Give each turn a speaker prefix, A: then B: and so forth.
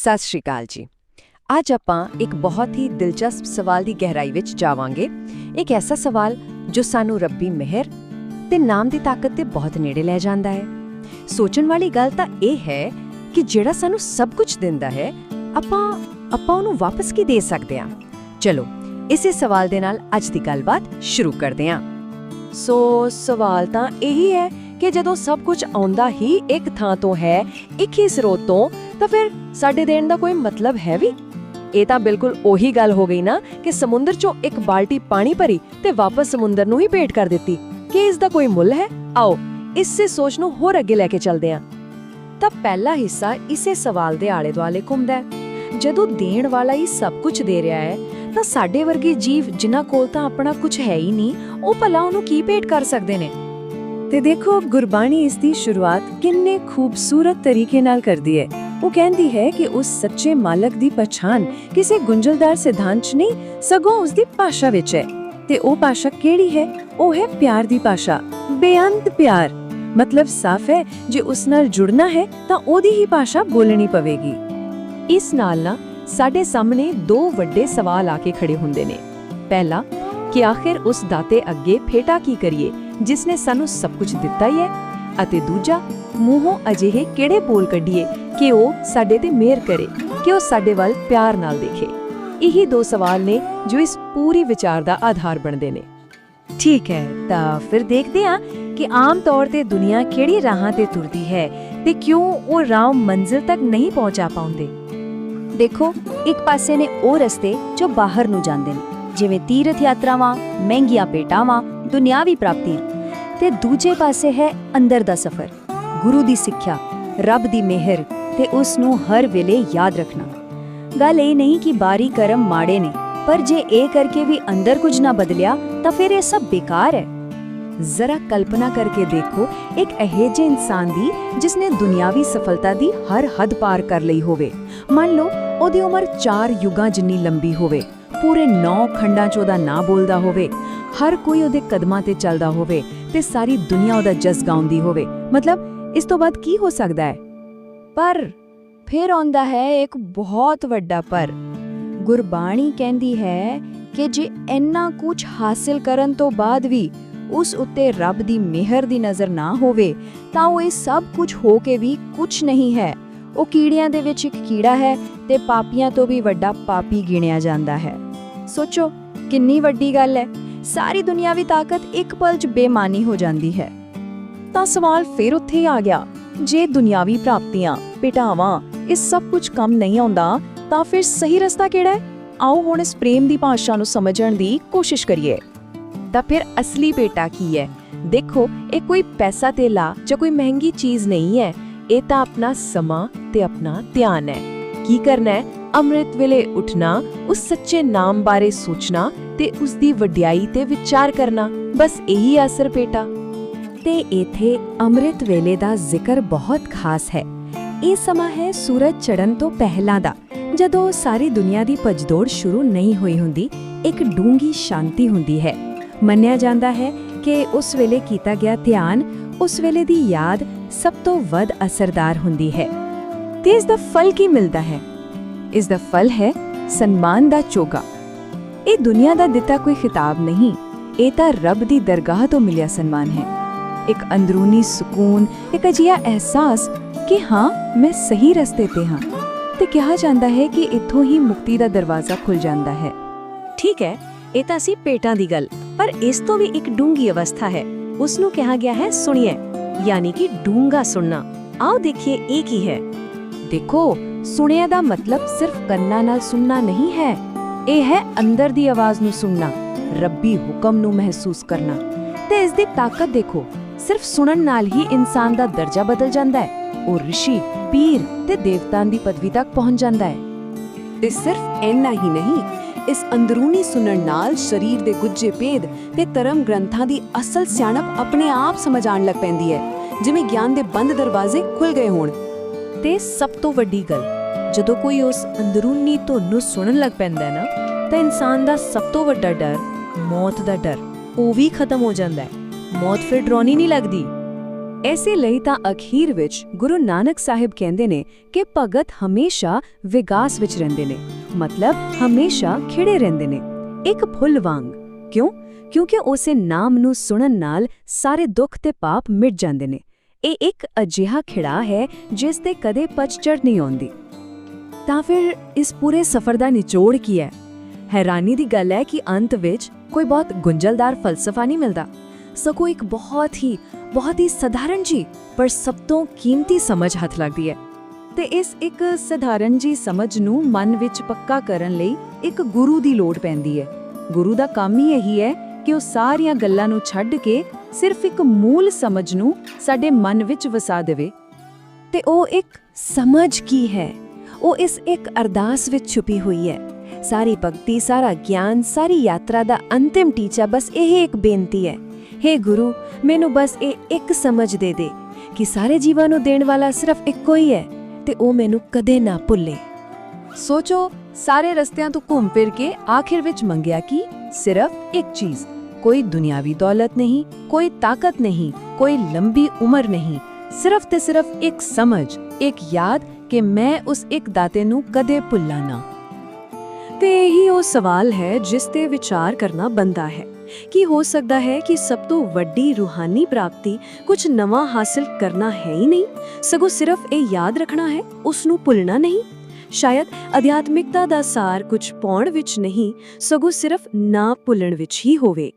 A: ਸਤਿ ਸ਼੍ਰੀ ਅਕਾਲ ਜੀ। ਅੱਜ ਆਪਾਂ ਇੱਕ ਬਹੁਤ ਹੀ ਦਿਲਚਸਪ ਸਵਾਲ ਦੀ ਗਹਿਰਾਈ ਵਿੱਚ ਜਾਵਾਂਗੇ। ਇੱਕ ਐਸਾ ਸਵਾਲ ਜੋ ਸਾਨੂੰ ਰੱਬੀ ਮਿਹਰ ਤੇ ਨਾਮ ਦੀ ਤਾਕਤ ਦੇ ਬਹੁਤ ਨੇੜੇ ਲੈ ਜਾਂਦਾ ਹੈ। ਸੋਚਣ ਵਾਲੀ ਗੱਲ ਤਾਂ ਇਹ ਹੈ ਕਿ ਜਿਹੜਾ ਸਾਨੂੰ ਸਭ ਕੁਝ ਦਿੰਦਾ ਹੈ, ਆਪਾਂ ਉਹਨੂੰ ਵਾਪਸ ਕੀ ਦੇ ਸਕਦੇ ਹਾਂ। ਚਲੋ ਇਸੇ ਸਵਾਲ ਦੇ ਨਾਲ ਅੱਜ ਦੀ ਗੱਲਬਾਤ ਸ਼ੁਰੂ ਕਰਦੇ ਹਾਂ। ਸੋ ਸਵਾਲ ਤਾਂ ਇਹੀ ਹੈ ਕਿ ਜਦੋਂ ਸਭ ਕੁਝ ਆਉਂਦਾ ਹੀ ਇੱਕ ਥਾਂ ਤੋਂ ਹੈ, ਇੱਕ ਹੀ ਸਰੋਤ ਤੋਂ, ਤਾਂ ਫਿਰ ਸਾਡੇ ਦੇਣ ਦਾ ਕੋਈ ਮਤਲਬ ਹੈ ਵੀ? ਇਹ ਤਾਂ ਬਿਲਕੁਲ ਉਹੀ ਗੱਲ ਹੋ ਗਈ ਨਾ ਕਿ ਸਮੁੰਦਰ 'ਚੋਂ ਇੱਕ ਬਾਲਟੀ ਪਾਣੀ ਭਰੀ ਤੇ ਵਾਪਸ ਸਮੁੰਦਰ ਨੂੰ ਹੀ ਭੇਟ ਕਰ ਦਿੱਤੀ। ਕਿ ਇਸ ਦਾ ਕੋਈ ਮੁੱਲ ਹੈ? ਆਓ ਇਸੇ ਸੋਚ ਨੂੰ ਹੋਰ ਅੱਗੇ ਲੈ ਕੇ ਚੱਲਦੇ ਹਾਂ। ਤਾਂ ਪਹਿਲਾ ਹਿੱਸਾ ਇਸੇ ਸਵਾਲ ਦੇ ਆਲੇ-ਦੁਆਲੇ ਘੁੰਮਦਾ ਹੈ। ਜਦੋਂ ਦੇਣ ਵਾਲਾ ਹੀ ਸਭ ਕੁਝ ਦੇ ਰਿਹਾ ਹੈ, ਤਾਂ ਸਾਡੇ ਵਰਗੇ ਜੀਵ ਜਿਨ੍ਹਾਂ ਕੋਲ ਤਾਂ ਆਪਣਾ ਕੁਝ ਹੈ ਹੀ ਨਹੀਂ, ਉਹ ਭਲਾ ਉਹਨੂੰ ਕੀ ਭੇਟ ਕਰ ਸਕਦੇ ਨੇ? ਤੇ ਦੇਖੋ, ਗੁਰਬਾਣੀ ਇਸ ਦੀ ਸ਼ੁਰੂਆਤ ਕਿੰਨੇ ਖੂਬਸੂਰਤ ਤਰੀਕੇ ਨਾਲ ਕਰਦੀ ਹੈ। ਉਹ ਕਹਿੰਦੀ ਹੈ ਕਿ ਉਸ ਸੱਚੇ ਮਾਲਕ ਦੀ ਪਛਾਣ ਕਿਸੇ ਗੁੰਝਲਦਾਰ ਸਿਧਾਂਤ 'ਚ ਨਹੀਂ, ਸਗੋਂ ਉਸ ਦੀ ਭਾਸ਼ਾ ਵਿੱਚ ਹੈ। ਤੇ ਉਹ ਭਾਸ਼ਾ ਕਿਹੜੀ ਹੈ? ਉਹ ਹੈ ਪਿਆਰ ਦੀ ਭਾਸ਼ਾ, ਬੇਅੰਤ ਪਿਆਰ। ਮਤਲਬ ਸਾਫ਼ ਹੈ, ਜੇ ਉਸ ਨਾਲ ਜੁੜਨਾ ਹੈ ਤਾਂ ਉਹਦੀ ਹੀ ਭਾਸ਼ਾ ਬੋਲਣੀ ਪਵੇਗੀ। ਇਸ ਨਾਲ ਨਾ ਸਾਡੇ ਸਾਹਮਣੇ ਦੋ ਵੱਡੇ ਸਵਾਲ ਆ ਕੇ ਖੜੇ ਹੁੰਦੇ ਨੇ। ਪਹਿਲਾ, ਕਿ ਆਖਿਰ ਉਸ ਦਾਤੇ ਅੱਗੇ ਫੇਟਾ ਕੀ ਕਰੀਏ ਜਿਸ ਨੇ ਸਾਨੂੰ ਸਭ ਕੁਝ ਦਿੱਤਾ ਹੀ ਹੈ, ਅਤੇ ਦੂਜਾ, ਮੂੰਹੋਂ ਅਜਿਹੇ ਕਿਹੜੇ ਬੋਲ ਕੱਢੀਏ ਕਿ ਉਹ ਸਾਡੇ ਤੇ ਮਿਹਰ ਕਰੇ, ਕਿ ਉਹ ਸਾਡੇ ਵੱਲ ਪਿਆਰ ਨਾਲ ਦੇਖੇ। ਇਹੀ ਦੋ ਸਵਾਲ ਨੇ ਜੋ ਇਸ ਪੂਰੀ ਵਿਚਾਰ ਦਾ ਆਧਾਰ ਬਣਦੇ ਨੇ। ਠੀਕ ਹੈ, ਤਾਂ ਫਿਰ ਦੇਖਦੇ ਹਾਂ ਕਿ ਆਮ ਤੌਰ ਤੇ ਦੁਨੀਆ ਕਿਹੜੀ ਰਾਹਾਂ ਤੇ ਤੁਰਦੀ ਹੈ ਤੇ ਕਿਉਂ ਉਹ ਰਾਹ ਮੰਜ਼ਿਲ ਤੱਕ ਨਹੀਂ ਪਹੁੰਚਾ ਪਾਉਂਦੇ। ਦੇਖੋ, ਇੱਕ ਪਾਸੇ ਨੇ ਉਹ ਰਸਤੇ ਜੋ ਬਾਹਰ ਨੂੰ ਜਾਂਦੇ ਨੇ, ਜਿਵੇਂ ਤੀਰਥ ਯਾਤਰਾਵਾਂ, ਮਹਿੰਗੀਆਂ ਭੇਟਾਵਾਂ, ਦੁਨਿਆਵੀ ਪ੍ਰਾਪਤੀ, ਤੇ ਦੂਜੇ ਪਾਸੇ ਹੈ ਅੰਦਰ ਦਾ ਸਫ਼ਰ, ਗੁਰੂ ਦੀ ਸਿੱਖਿਆ, ਰੱਬ ਦੀ ਮਿਹਰ ਤੇ ਉਸ ਨੂੰ ਹਰ ਵੇਲੇ ਯਾਦ ਰੱਖਣਾ। ਗੱਲ ਇਹ ਨਹੀਂ ਕਿ ਬਾਹਰੀ ਕਰਮ ਮਾੜੇ ਨੇ, ਪਰ ਜੇ ਇਹ ਕਰਕੇ ਵੀ ਅੰਦਰ ਕੁਝ ਨਾ ਬਦਲਿਆ ਤਾਂ ਫਿਰ ਇਹ ਸਭ ਬੇਕਾਰ ਹੈ। ਜ਼ਰਾ ਕਲਪਨਾ ਕਰਕੇ ਦੇਖੋ, ਇੱਕ ਅਜਿਹੇ ਇਨਸਾਨ ਦੀ ਜਿਸ ਨੇ ਦੁਨਿਆਵੀ ਸਫਲਤਾ ਦੀ ਹਰ ਹੱਦ ਪਾਰ ਕਰ ਲਈ ਹੋਵੇ। ਮੰਨ ਲਓ ਉਹਦੀ ਉਮਰ 4 ਯੁੱਗਾਂ ਜਿੰਨੀ ਲੰਬੀ ਹੋਵੇ, ਪੂਰੇ 9 ਖੰਡਾਂ 'ਚ ਉਹਦਾ ਨਾਂ ਬੋਲਦਾ ਹੋਵੇ, ਹਰ ਕੋਈ ਉਹਦੇ ਕਦਮਾਂ ਤੇ ਚੱਲਦਾ ਹੋਵੇ ਤੇ ਸਾਰੀ ਦੁਨੀਆ ਉਹਦਾ ਜਸ ਗਾਉਂਦੀ ਹੋਵੇ। ਮਤਲਬ ਇਸ ਤੋਂ ਬਾਅਦ ਕੀ ਹੋ ਸਕਦਾ ਹੈ? ਪਰ ਫਿਰ ਆਉਂਦਾ ਹੈ ਇੱਕ ਬਹੁਤ ਵੱਡਾ ਪਰ। ਗੁਰਬਾਣੀ ਕਹਿੰਦੀ ਹੈ ਕਿ ਜੇ ਇੰਨਾ ਕੁਝ ਹਾਸਿਲ ਕਰਨ ਤੋਂ ਬਾਅਦ ਵੀ ਉਸ ਉੱਤੇ ਰੱਬ ਦੀ ਮਿਹਰ ਦੀ ਨਜ਼ਰ ਨਾ ਹੋਵੇ, ਤਾਂ ਉਹ ਇਹ ਸਭ ਕੁਝ ਹੋ ਕੇ ਵੀ ਕੁਝ ਨਹੀਂ ਹੈ। ਉਹ ਕੀੜਿਆਂ ਦੇ ਵਿੱਚ ਇੱਕ ਕੀੜਾ ਹੈ ਤੇ ਪਾਪੀਆਂ ਤੋਂ ਵੀ ਵੱਡਾ ਪਾਪੀ ਗਿਣਿਆ ਜਾਂਦਾ ਹੈ। ਸੋਚੋ ਕਿੰਨੀ ਵੱਡੀ ਗੱਲ ਹੈ। ਸਾਰੀ ਦੁਨਿਆਵੀ ਤਾਕਤ ਇੱਕ ਪਲ 'ਚ ਬੇਮਾਨੀ ਹੋ ਜਾਂਦੀ ਹੈ। ਤਾਂ ਸਵਾਲ ਫਿਰ ਉੱਥੇ ਹੀ ਆ ਗਿਆ, ਜੇ ਦੁਨਿਆਵੀ ਪ੍ਰਾਪਤੀਆਂ, ਭੇਟਾਵਾਂ, ਇਹ ਸਭ ਕੁਝ ਕੰਮ ਨਹੀਂ ਆਉਂਦਾ, ਤਾਂ ਫਿਰ ਸਹੀ ਰਸਤਾ ਕਿਹੜਾ ਹੈ? ਆਓ ਹੁਣ ਇਸ ਪ੍ਰੇਮ ਦੀ ਭਾਸ਼ਾ ਨੂੰ ਸਮਝਣ ਦੀ ਕੋਸ਼ਿਸ਼ ਕਰੀਏ। ਤਾਂ ਫਿਰ ਅਸਲੀ ਭੇਟਾ ਕੀ ਹੈ? ਦੇਖੋ, ਇਹ ਕੋਈ ਪੈਸਾ ਧੇਲਾ ਜਾਂ ਕੋਈ ਮਹਿੰਗੀ ਚੀਜ਼ ਨਹੀਂ ਹੈ। ਇਹ ਤਾਂ ਆਪਣਾ ਸਮਾਂ ਤੇ ਆਪਣਾ ਧਿਆਨ ਹੈ। ਕੀ ਕਰਨਾ ਹੈ? ਅੰਮ੍ਰਿਤ ਵੇਲੇ ਉੱਠਣਾ, ਉਸ ਸੱਚੇ ਨਾਮ ਬਾਰੇ ਸੋਚਣਾ ਤੇ ਉਸ ਦੀ ਵਡਿਆਈ ਤੇ ਵਿਚਾਰ ਕਰਨਾ। ਬਸ ਇਹੀ ਆਸਰ ਭੇਟਾ। ਤੇ ਇਥੇ ਅੰਮ੍ਰਿਤ ਵੇਲੇ ਦਾ ਜ਼ਿਕਰ ਬਹੁਤ ਖਾਸ ਹੈ। ਇਹ ਸਮਾਂ ਹੈ ਸੂਰਜ ਚੜ੍ਹਨ ਤੋਂ ਪਹਿਲਾਂ ਦਾ, ਜਦੋਂ ਸਾਰੀ ਦੁਨੀਆ ਦੀ ਭੱਜਦੌੜ ਸ਼ੁਰੂ ਨਹੀਂ ਹੋਈ ਹੁੰਦੀ। ਇੱਕ ਡੂੰਘੀ ਸ਼ਾਂਤੀ ਹੁੰਦੀ ਹੈ। ਮੰਨਿਆ ਜਾਂਦਾ ਹੈ ਕਿ ਉਸ ਵੇਲੇ ਕੀਤਾ ਗਿਆ ਧਿਆਨ, ਉਸ ਵੇਲੇ ਦੀ ਯਾਦ ਸਭ ਤੋਂ ਵੱਧ ਅਸਰਦਾਰ ਹੁੰਦੀ ਹੈ। ਤੇ ਇਸ ਦਾ ਫਲ ਕੀ ਮਿਲਦਾ ਹੈ? ਇਸ ਦਾ ਫਲ ਹੈ ਸਨਮਾਨ ਦਾ ਚੋਗਾ। ਇਹ ਦੁਨੀਆ ਦਾ ਦਿੱਤਾ ਕੋਈ ਖਿਤਾਬ ਨਹੀਂ, ਇਹ ਤਾਂ ਰੱਬ ਦੀ ਦਰਗਾਹ ਤੋਂ ਮਿਲਿਆ ਸਨਮਾਨ ਹੈ। ਇੱਕ ਅੰਦਰੂਨੀ ਸਕੂਨ, ਇੱਕ ਅਜਿਹਾ ਅਹਿਸਾਸ ਕਿ ਹਾਂ, ਮੈਂ ਸਹੀ ਰਸਤੇ ਤੇ ਹਾਂ। ਤੇ ਕਿਹਾ ਜਾਂਦਾ ਹੈ ਕਿ ਇੱਥੋਂ ਹੀ ਮੁਕਤੀ ਦਾ ਦਰਵਾਜ਼ਾ ਖੁੱਲ ਜਾਂਦਾ ਹੈ। ਠੀਕ ਹੈ, ਇਹ ਤਾਂ ਸੀ ਭੇਟਾਂ ਦੀ ਗੱਲ, ਪਰ ਇਸ ਤੋਂ ਵੀ ਇੱਕ ਡੂੰਘੀ ਅਵਸਥਾ ਹੈ। ਉਸ ਨੂੰ ਕਿਹਾ ਗਿਆ ਹੈ ਸੁਣੀਏ, ਯਾਨੀ ਕਿ ਡੂੰਘਾ ਸੁਣਨਾ। ਆਓ ਦੇਖੀਏ ਇਹ ਕੀ ਹੈ। ਦੇਖੋ, ਸੁਣਿਆ ਦਾ ਮਤਲਬ ਸਿਰਫ ਕੰਨਾਂ ਨਾਲ ਸੁਣਨਾ ਨਹੀਂ ਹੈ। ਇਹ ਹੈ ਅੰਦਰ ਦੀ ਆਵਾਜ਼ ਨੂੰ ਸੁਣਨਾ, ਰੱਬੀ ਹੁਕਮ ਨੂੰ ਮਹਿਸੂਸ ਕਰਨਾ। ਤੇ ਇਸ ਦੀ ਤਾਕਤ ਦੇਖੋ, ਸਿਰਫ ਸੁਣਨ ਨਾਲ ਹੀ ਇਨਸਾਨ ਦਾ ਦਰਜਾ ਬਦਲ ਜਾਂਦਾ ਹੈ। ਉਹ ਰਿਸ਼ੀ, ਪੀਰ ਤੇ ਦੇਵਤਾਂ ਦੀ ਪਦਵੀ ਤੱਕ ਪਹੁੰਚ ਜਾਂਦਾ ਹੈ। ਤੇ ਸਿਰਫ ਇੰਨਾ ਹੀ ਨਹੀਂ, ਇਸ ਅੰਦਰੂਨੀ ਸੁਣਨ ਨਾਲ ਸਰੀਰ ਦੇ ਗੁੱਝੇ ਭੇਦ ਤੇ ਧਰਮ ਗ੍ਰੰਥਾਂ ਦੀ ਅਸਲ ਸਿਆਣਪ ਆਪਣੇ ਆਪ ਸਮਝ ਆਉਣ ਲੱਗ ਪੈਂਦੀ ਹੈ, ਜਿਵੇਂ ਗਿਆਨ ਦੇ ਬੰਦ ਦਰਵਾਜ਼ੇ ਖੁੱਲ ਗਏ ਹੋਣ। ਤੇ ਸਭ ਤੋਂ ਵੱਡੀ ਗੱਲ, ਜਦੋਂ ਕੋਈ ਉਸ ਅੰਦਰੂਨੀ ਧੁਨ ਨੂੰ ਸੁਣਨ ਲੱਗ ਪੈਂਦਾ ਹੈ ਨਾ, ਤਾਂ ਇਨਸਾਨ ਦਾ ਸਭ ਤੋਂ ਵੱਡਾ ਡਰ, ਮੌਤ ਦਾ ਡਰ, ਉਹ ਵੀ ਖਤਮ ਹੋ ਜਾਂਦਾ ਹੈ। ਮੌਤ ਫਿਰ ਡਰਾਉਣੀ ਨਹੀਂ ਲੱਗਦੀ। ਐਸੇ ਲਈ ਤਾਂ ਅਖੀਰ ਵਿੱਚ ਗੁਰੂ ਨਾਨਕ ਸਾਹਿਬ ਕਹਿੰਦੇ ਨੇ ਕਿ ਭਗਤ ਹਮੇਸ਼ਾ ਵਿਗਾਸ ਵਿੱਚ ਰਹਿੰਦੇ ਨੇ, ਮਤਲਬ ਹਮੇਸ਼ਾ ਖਿੜੇ ਰਹਿੰਦੇ ਨੇ, ਇੱਕ ਫੁੱਲ ਵਾਂਗ। ਕਿਉਂ? ਕਿਉਂਕਿ ਉਸੇ ਨਾਮ ਨੂੰ ਸੁਣਨ ਨਾਲ ਸਾਰੇ ਦੁੱਖ ਤੇ ਪਾਪ ਮਿਟ ਜਾਂਦੇ ਨੇ। ਇਹ ਇੱਕ ਅਜਿਹਾ ਖਿੜਾ ਹੈ ਜਿਸ ਤੇ ਕਦੇ ਪਤਝੜ ਨਹੀਂ ਆਉਂਦੀ। ਤਾਂ ਫਿਰ ਇਸ ਪੂਰੇ ਸਫ਼ਰ ਦਾ ਨਿਚੋੜ ਕੀ ਹੈ? ਹੈਰਾਨੀ ਦੀ ਗੱਲ ਹੈ ਕਿ ਅੰਤ ਵਿੱਚ ਕੋਈ ਬਹੁਤ ਗੁੰਝਲਦਾਰ ਫਲਸਫਾ ਨਹੀਂ ਮਿਲਦਾ, ਸਗੋਂ ਇੱਕ ਬਹੁਤ ਹੀ ਸਧਾਰਨ ਜੀ ਪਰ ਸਭ ਤੋਂ ਕੀਮਤੀ ਸਮਝ ਹੱਥ ਲੱਗਦੀ ਹੈ। ਤੇ ਇਸ ਇੱਕ ਸਧਾਰਨ ਜੀ ਸਮਝ ਨੂੰ ਮਨ ਵਿੱਚ ਪੱਕਾ ਕਰਨ ਲਈ ਇੱਕ ਗੁਰੂ ਦੀ ਲੋੜ ਪੈਂਦੀ ਹੈ। ਗੁਰੂ ਦਾ ਕੰਮ ਹੀ ਇਹੀ ਹੈ ਕਿ ਉਹ ਸਾਰੀਆਂ ਗੱਲਾਂ ਨੂੰ ਛੱਡ ਕੇ ਸਿਰਫ ਇੱਕ ਮੂਲ ਸਮਝ ਨੂੰ ਸਾਡੇ ਮਨ ਵਿੱਚ ਵਸਾ ਦੇਵੇ। ਤੇ ਉਹ ਇੱਕ ਸਮਝ ਕੀ ਹੈ? ਉਹ ਇਸ ਇੱਕ ਅਰਦਾਸ ਵਿੱਚ ਛੁਪੀ ਹੋਈ ਹੈ। ਸਾਰੀ ਭਗਤੀ, ਸਾਰਾ ਗਿਆਨ, ਸਾਰੀ ਯਾਤਰਾ ਦਾ ਅੰਤਿਮ ਟੀਚਾ ਬਸ ਇਹ ਇੱਕ ਬੇਨਤੀ ਹੈ, ਹੇ ਗੁਰੂ, ਮੈਨੂੰ ਬਸ ਇਹ ਇੱਕ ਸਮਝ ਦੇ ਦੇ ਕਿ ਸਾਰੇ ਜੀਵਾਂ ਨੂੰ ਦੇਣ ਵਾਲਾ ਸਿਰਫ ਇੱਕੋ ਹੀ ਹੈ ਤੇ ਉਹ ਮੈਨੂੰ ਕਦੇ ਨਾ ਭੁੱਲੇ। ਸੋਚੋ, ਸਾਰੇ ਰਸਤਿਆਂ ਤੋਂ ਘੁੰਮ ਫਿਰ ਕੇ ਆਖਿਰ ਵਿੱਚ ਮੰਗਿਆ ਕਿ ਸਿਰਫ ਇੱਕ ਚੀਜ਼, ਕੋਈ ਦੁਨਿਆਵੀ ਦੌਲਤ ਨਹੀਂ, ਕੋਈ ਤਾਕਤ ਨਹੀਂ, ਕੋਈ ਲੰਬੀ ਉਮਰ ਨਹੀਂ, ਸਿਰਫ ਤੇ ਸਿਰਫ ਇੱਕ ਸਮਝ, ਇੱਕ ਯਾਦ ਕਿ ਮੈਂ ਉਸ ਇੱਕ ਦਾਤੇ ਨੂੰ ਕਦੇ ਭੁੱਲਾਂ ਨਾ। ਤੇ ਇਹੀ ਉਹ ਸਵਾਲ ਹੈ ਜਿਸ ਤੇ ਵਿਚਾਰ ਕਰਨਾ ਬਣਦਾ ਹੈ। ਕੀ ਹੋ ਸਕਦਾ ਹੈ ਕਿ ਸਭ ਤੋਂ ਵੱਡੀ ਰੂਹਾਨੀ ਪ੍ਰਾਪਤੀ ਕੁਝ ਨਵਾਂ ਹਾਸਲ ਕਰਨਾ ਹੈ ਹੀ ਨਹੀਂ, ਸਗੋਂ ਸਿਰਫ ਇਹ ਯਾਦ ਰੱਖਣਾ ਹੈ, ਉਸ ਨੂੰ ਭੁੱਲਣਾ ਨਹੀਂ? ਸ਼ਾਇਦ ਅਧਿਆਤਮਿਕਤਾ ਦਾ ਸਾਰ ਕੁਝ ਪਾਉਣ ਵਿੱਚ ਨਹੀਂ, ਸਗੋਂ ਸਿਰਫ ਨਾ ਭੁੱਲਣ ਵਿੱਚ ਹੀ ਹੋਵੇ।